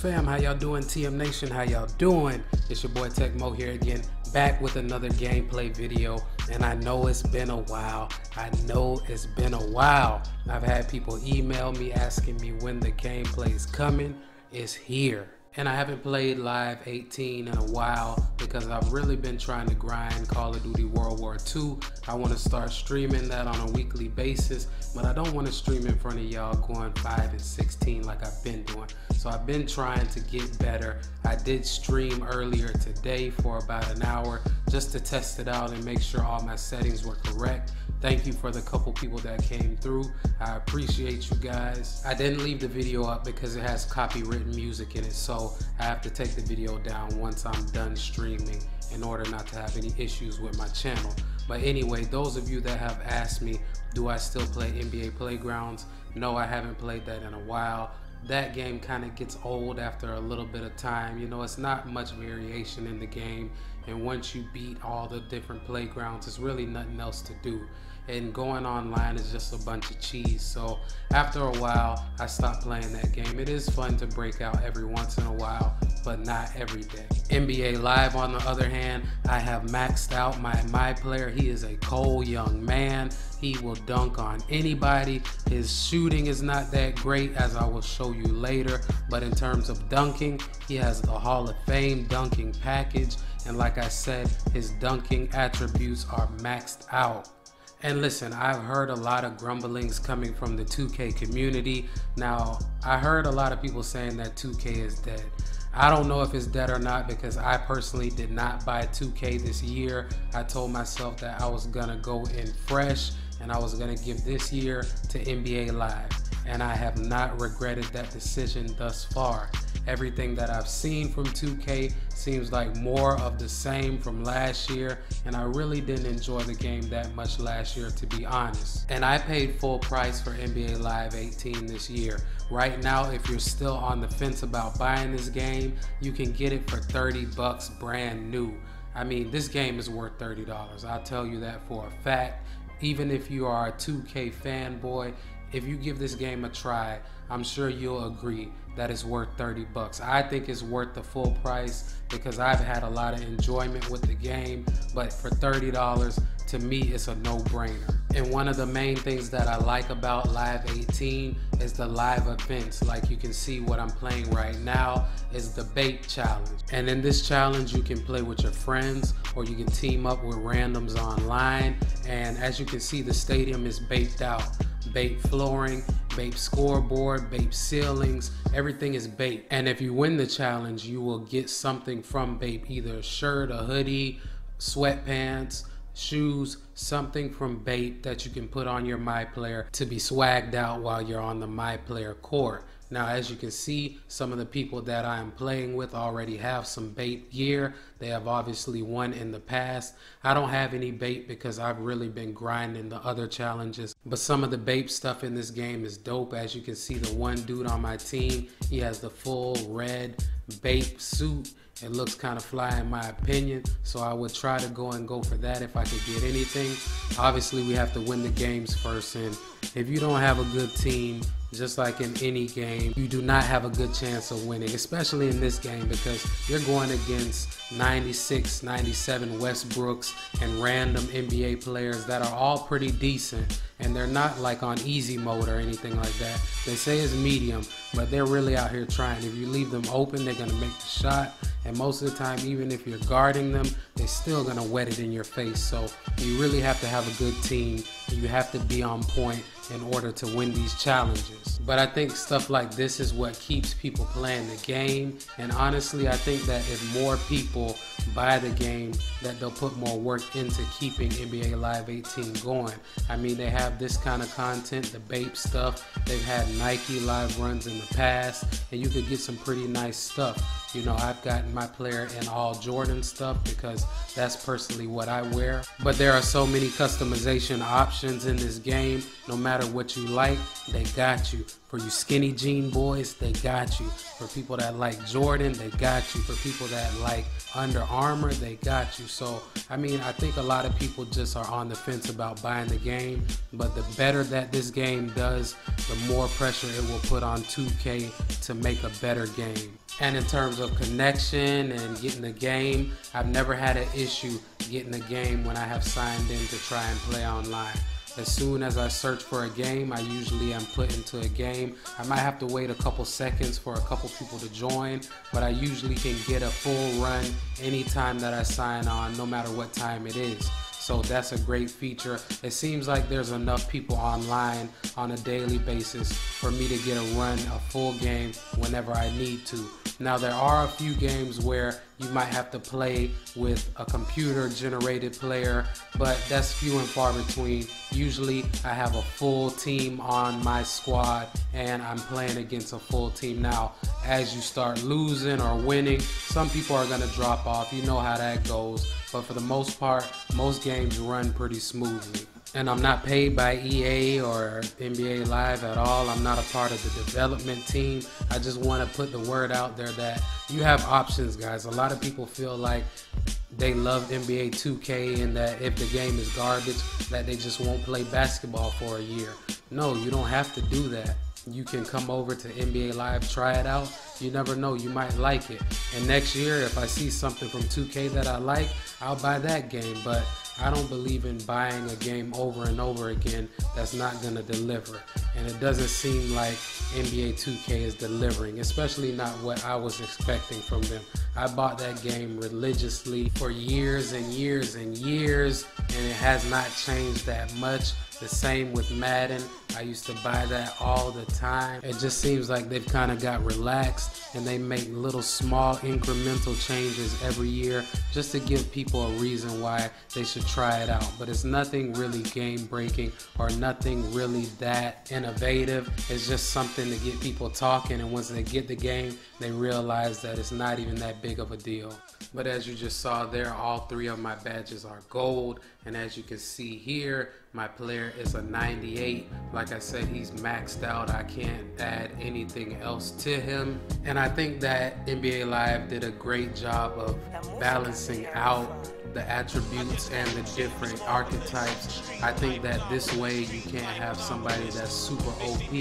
fam? How y'all doing? TM Nation, how y'all doing? It's your boy Tech Mo here again, back with another gameplay video. And I know it's been a while. I've had people email me asking me when the gameplay is coming. It's here. And I haven't played Live 18 in a while because I've really been trying to grind Call of Duty World War II. I want to start streaming that on a weekly basis, but I don't want to stream in front of y'all going 5 and 16 like I've been doing. So I've been trying to get better. I did stream earlier today for about an hour just to test it out and make sure all my settings were correct. Thank you for the couple people that came through. I appreciate you guys. I didn't leave the video up because it has copywritten music in it, so I have to take the video down once I'm done streaming in order not to have any issues with my channel. But anyway, those of you that have asked me, do I still play NBA Playgrounds? No, I haven't played that in a while. That game kind of gets old after a little bit of time. You know, it's not much variation in the game, and once you beat all the different playgrounds, there's really nothing else to do, and going online is just a bunch of cheese. So after a while I stopped playing that game. It is fun to break out every once in a while, but not every day. NBA Live, on the other hand, I have maxed out my player. He is a cold young man. He will dunk on anybody. His shooting is not that great, as I will show you later, but in terms of dunking, he has the Hall of Fame dunking package, and like I said, his dunking attributes are maxed out. And listen, I've heard a lot of grumblings coming from the 2K community. Now, I heard a lot of people saying that 2K is dead. I don't know if it's dead or not, because I personally did not buy 2K this year. I told myself that I was gonna go in fresh and I was gonna give this year to NBA Live, and I have not regretted that decision thus far. Everything that I've seen from 2K seems like more of the same from last year, and I really didn't enjoy the game that much last year, to be honest. And I paid full price for NBA Live 18 this year. Right now, if you're still on the fence about buying this game, you can get it for 30 bucks brand new. I mean, this game is worth $30. I'll tell you that for a fact. Even if you are a 2K fanboy, if you give this game a try, I'm sure you'll agree that it's worth 30 bucks. I think it's worth the full price because I've had a lot of enjoyment with the game, but for $30, to me, it's a no-brainer. And one of the main things that I like about Live 18 is the live events. Like you can see what I'm playing right now is the bait challenge. And in this challenge, you can play with your friends or you can team up with randoms online. And as you can see, the stadium is baked out. Bait flooring, bait scoreboard, bait ceilings, everything is bait. And if you win the challenge, you will get something from bait, either a shirt, a hoodie, sweatpants, shoes, something from bait that you can put on your My Player to be swagged out while you're on the My Player court. Now, as you can see, some of the people that I am playing with already have some bait gear. They have obviously won in the past. I don't have any bait because I've really been grinding the other challenges. But some of the bait stuff in this game is dope. As you can see, the one dude on my team, he has the full red bait suit. It looks kind of fly in my opinion, so I would try to go for that if I could get anything. Obviously, we have to win the games first, and if you don't have a good team, just like in any game, you do not have a good chance of winning, especially in this game, because you're going against 96, 97 Westbrooks and random NBA players that are all pretty decent, and they're not like on easy mode or anything like that. They say it's medium, but they're really out here trying. If you leave them open, they're gonna make the shot, and most of the time, even if you're guarding them, they're still gonna wet it in your face. So you really have to have a good team, and you have to be on point in order to win these challenges. But I think stuff like this is what keeps people playing the game, and honestly, I think that if more people buy the game, that they'll put more work into keeping NBA Live 18 going. I mean, they have this kind of content, the bait stuff. They've had Nike live runs in the past, and you could get some pretty nice stuff. You know, I've gotten my player in all Jordan stuff because that's personally what I wear. But there are so many customization options in this game. No matter what you like, they got you. For you skinny jean boys, they got you. For people that like Jordan, they got you. For people that like Under Armour, they got you. So, I mean, I think a lot of people just are on the fence about buying the game. But the better that this game does, the more pressure it will put on 2K to make a better game. And in terms of connection and getting the game, I've never had an issue getting a game when I have signed in to try and play online. As soon as I search for a game, I usually am put into a game. I might have to wait a couple seconds for a couple people to join, but I usually can get a full run anytime that I sign on, no matter what time it is. So that's a great feature. It seems like there's enough people online on a daily basis for me to get a run, a full game whenever I need to. Now there are a few games where you might have to play with a computer generated player, but that's few and far between. Usually I have a full team on my squad and I'm playing against a full team. Now as you start losing or winning, some people are gonna drop off. You know how that goes, but for the most part, most games run pretty smoothly. And I'm not paid by EA or NBA Live at all. I'm not a part of the development team. I just want to put the word out there that you have options, guys. A lot of people feel like they love NBA 2K and that if the game is garbage, that they just won't play basketball for a year. No, you don't have to do that. You can come over to NBA Live, try it out. You never know, you might like it. And next year, if I see something from 2K that I like, I'll buy that game. But I don't believe in buying a game over and over again that's not going to deliver. And it doesn't seem like NBA 2K is delivering, especially not what I was expecting from them. I bought that game religiously for years and years and years, and it has not changed that much. The same with Madden. I used to buy that all the time. It just seems like they've kind of got relaxed and they make little small incremental changes every year just to give people a reason why they should try it out. But it's nothing really game breaking or nothing really that innovative. It's just something to get people talking, and once they get the game, they realize that it's not even that big of a deal. But as you just saw there, all three of my badges are gold, and as you can see here, my player is a 98. Like I said, he's maxed out. I can't add anything else to him. And I think that NBA Live did a great job of balancing out the attributes and the different archetypes. I think that this way you can't have somebody that's super OP,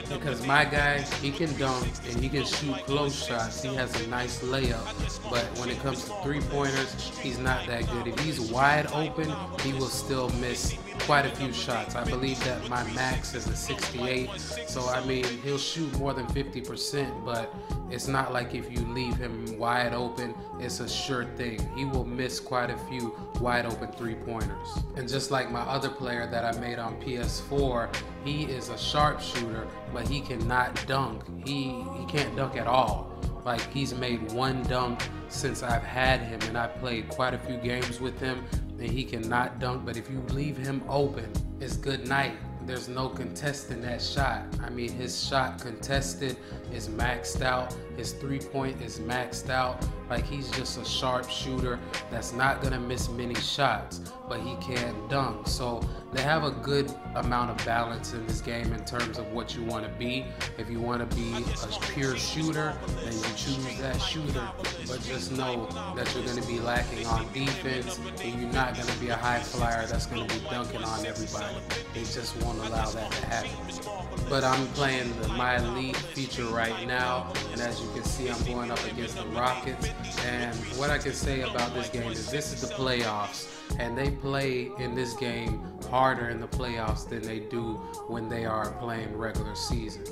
because my guy, he can dunk and he can shoot close shots. He has a nice layup, but when it comes to three-pointers, he's not that good. If he's wide open, he will still miss quite a few shots. I believe that my max is a 68, so I mean, he'll shoot more than 50%, but it's not like if you leave him wide open, it's a sure thing. He will miss quite a few wide open three-pointers. And just like my other player that I made on PS4, he is a sharpshooter, but he cannot dunk. He can't dunk at all. Like, he's made one dunk since I've had him, and I played quite a few games with him, and he cannot dunk. But if you leave him open, it's good night. There's no contesting that shot. I mean, his shot contested is maxed out. His three-point is maxed out. Like, he's just a sharp shooter that's not gonna miss many shots, but he can't dunk. So they have a good amount of balance in this game in terms of what you want to be. If you want to be a pure shooter, then you choose that shooter. But just know that you're going to be lacking on defense, and you're not going to be a high flyer that's going to be dunking on everybody. They just won't allow that to happen. But I'm playing the My Elite feature right now, and as you can see, I'm going up against the Rockets. And what I can say about this game is this is the playoffs, and they play in this game harder in the playoffs than they do when they are playing regular season.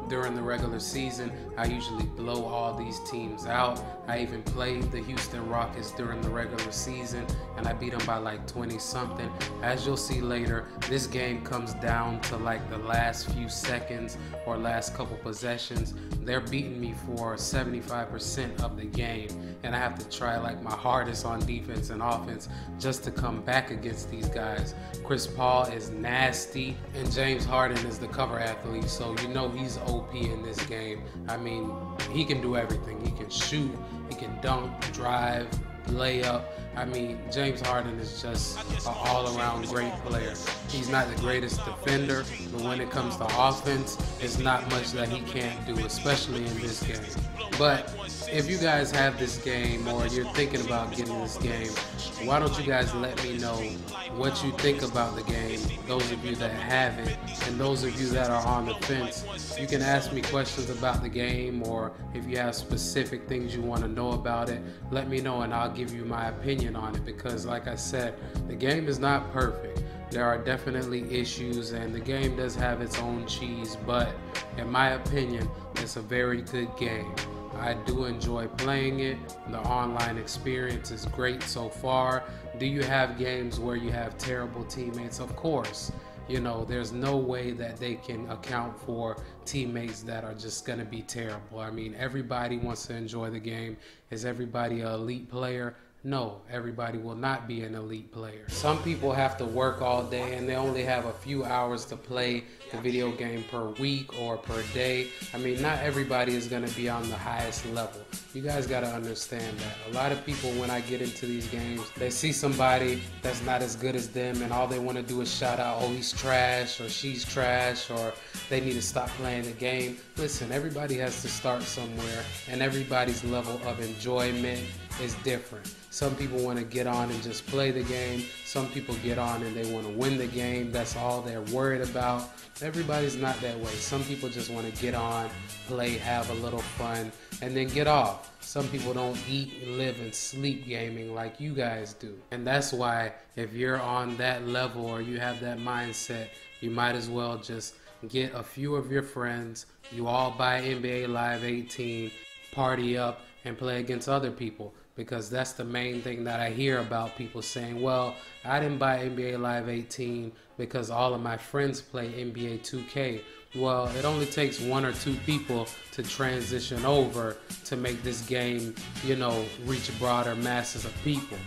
During the regular season, I usually blow all these teams out. I even played the Houston Rockets during the regular season, and I beat them by like 20 something. As you'll see later, this game comes down to like the last few seconds or last couple possessions. They're beating me for 75% of the game, and I have to try like my hardest on defense and offense just to come back against these guys. Chris Paul is nasty, and James Harden is the cover athlete, so you know he's OP in this game. I mean, he can do everything. He can shoot, he can dunk, drive, layup. I mean, James Harden is just an all-around great player. He's not the greatest defender, but when it comes to offense, it's not much that he can't do, especially in this game. But if you guys have this game or you're thinking about getting this game, why don't you guys let me know what you think about the game, those of you that have it, and those of you that are on the fence. You can ask me questions about the game, or if you have specific things you want to know about it, let me know and I'll give you my opinion on it, because like I said, the game is not perfect. There are definitely issues and the game does have its own cheese, but in my opinion, it's a very good game. I do enjoy playing it. The online experience is great so far. Do you have games where you have terrible teammates? Of course. You know, there's no way that they can account for teammates that are just going to be terrible. I mean, everybody wants to enjoy the game. Is everybody an elite player? No, everybody will not be an elite player. Some people have to work all day and they only have a few hours to play the video game per week or per day. I mean, not everybody is going to be on the highest level. You guys got to understand that. A lot of people, when I get into these games, they see somebody that's not as good as them and all they want to do is shout out, oh, he's trash or she's trash, or they need to stop playing the game. Listen, everybody has to start somewhere and everybody's level of enjoyment is different. Some people want to get on and just play the game. Some people get on and they want to win the game. That's all they're worried about. Everybody's not that way. Some people just want to get on, play, have a little fun, and then get off. Some people don't eat, live, and sleep gaming like you guys do. And that's why if you're on that level or you have that mindset, you might as well just get a few of your friends. You all buy NBA Live 18, party up, and play against other people. Because that's the main thing that I hear about people saying, well, I didn't buy NBA Live 18 because all of my friends play NBA 2K. Well, it only takes one or two people to transition over to make this game, you know, reach broader masses of people.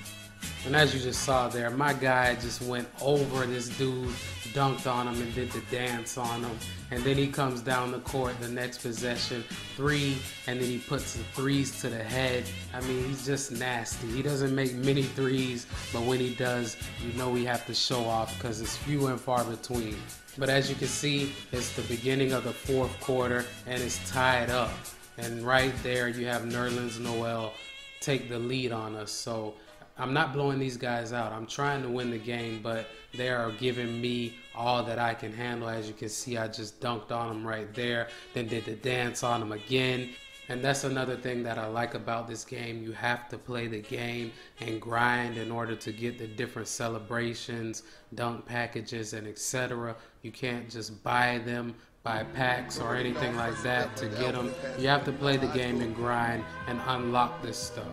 And as you just saw there, my guy just went over this dude, dunked on him, and did the dance on him. And then he comes down the court the next possession, three, and then he puts the threes to the head. I mean, he's just nasty. He doesn't make many threes, but when he does, you know we have to show off because it's few and far between. But as you can see, it's the beginning of the fourth quarter, and it's tied up. And right there, you have Nerlens Noel take the lead on us. So I'm not blowing these guys out. I'm trying to win the game, but they are giving me all that I can handle. As you can see, I just dunked on them right there, then did the dance on them again. And that's another thing that I like about this game. You have to play the game and grind in order to get the different celebrations, dunk packages, and etc. You can't just buy them, buy packs or anything like that to get them. You have to play the game and grind and unlock this stuff.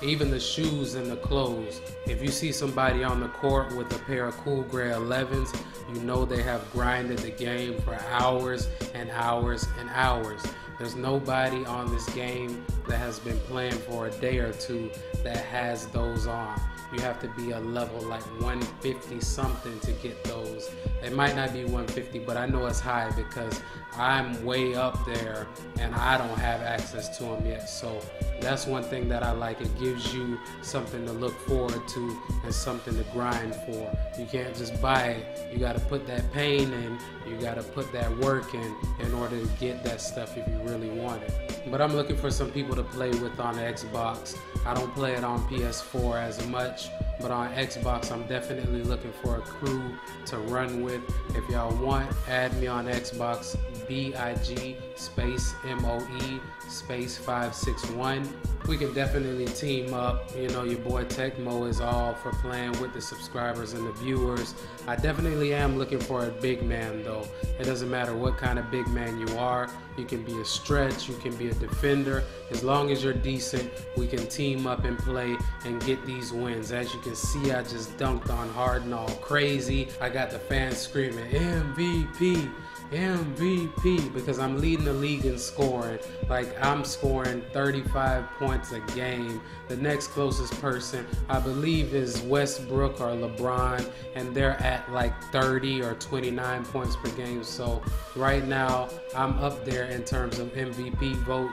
Even the shoes and the clothes. If you see somebody on the court with a pair of cool gray 11s, you know they have grinded the game for hours and hours and hours. There's nobody on this game that has been playing for a day or two that has those on. You have to be a level like 150 something to get those. It might not be 150, but I know it's high because I'm way up there and I don't have access to them yet. So that's one thing that I like. It gives you something to look forward to and something to grind for. You can't just buy it. You got to put that pain in. You got to put that work in order to get that stuff if you really want it. But I'm looking for some people to play with on Xbox. I don't play it on PS4 as much, but on Xbox I'm definitely looking for a crew to run with. If y'all want, add me on Xbox, BIG space MOE space 561. We can definitely team up. You know, your boy Tecmo is all for playing with the subscribers and the viewers. I definitely am looking for a big man though. It doesn't matter what kind of big man you are. You can be a stretch, you can be a defender. As long as you're decent, we can team up and play and get these wins. As you can see, I just dunked on Harden all crazy. I got the fans screaming MVP, MVP, because I'm leading the league in scoring. Like, I'm scoring 35 points a game. The next closest person, I believe, is Westbrook or LeBron, and they're at like 30 or 29 points per game. So right now, I'm up there in terms of MVP vote.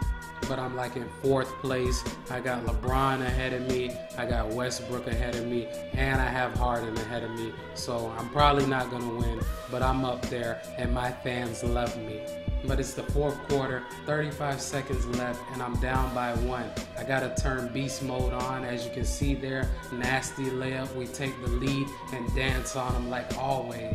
but I'm like in 4th place. I got LeBron ahead of me, I got Westbrook ahead of me, and I have Harden ahead of me. So I'm probably not gonna win, but I'm up there and my fans love me. But it's the 4th quarter, 35 seconds left, and I'm down by 1. I gotta turn beast mode on. As you can see there, nasty layup. We take the lead and dance on them like always.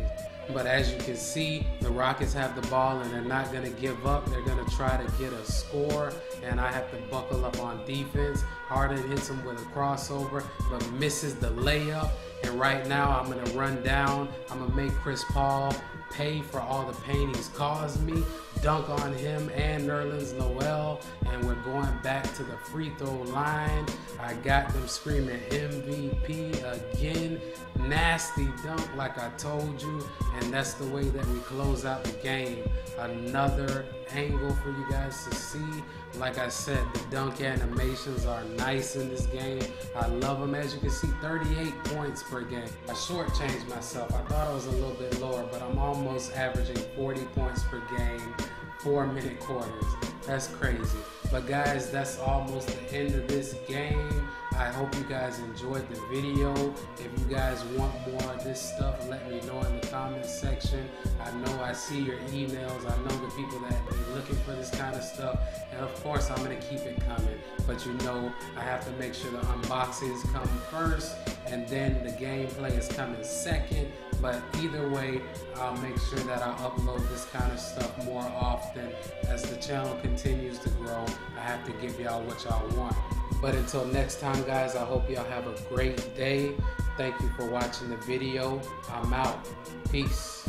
But as you can see, the Rockets have the ball and they're not gonna give up. They're gonna try to get a score, and I have to buckle up on defense. Harden hits him with a crossover, but misses the layup. And right now I'm gonna run down. I'm gonna make Chris Paul pay for all the pain he's caused me, dunk on him and Nerlens Noel, and we're going back to the free throw line. I got them screaming MVP again. Nasty dunk like I told you, and that's the way that we close out the game. Another angle for you guys to see. Like I said, the dunk animations are nice in this game. I love them. As you can see, 38 points per game. I shortchanged myself. I thought I was a little bit lower, but I'm almost averaging 40 points per game, 4-minute quarters. That's crazy. But guys, that's almost the end of this game. I hope you guys enjoyed the video. If you guys want more of this stuff, let me know in the comments section. I know I see your emails. I know the people that be looking for this kind of stuff. And of course, I'm going to keep it coming. But you know, I have to make sure the unboxings come first, and then the gameplay is coming second. But either way, I'll make sure that I upload this kind of stuff more often. As the channel continues to grow, I have to give y'all what y'all want. But until next time, guys, I hope y'all have a great day. Thank you for watching the video. I'm out. Peace.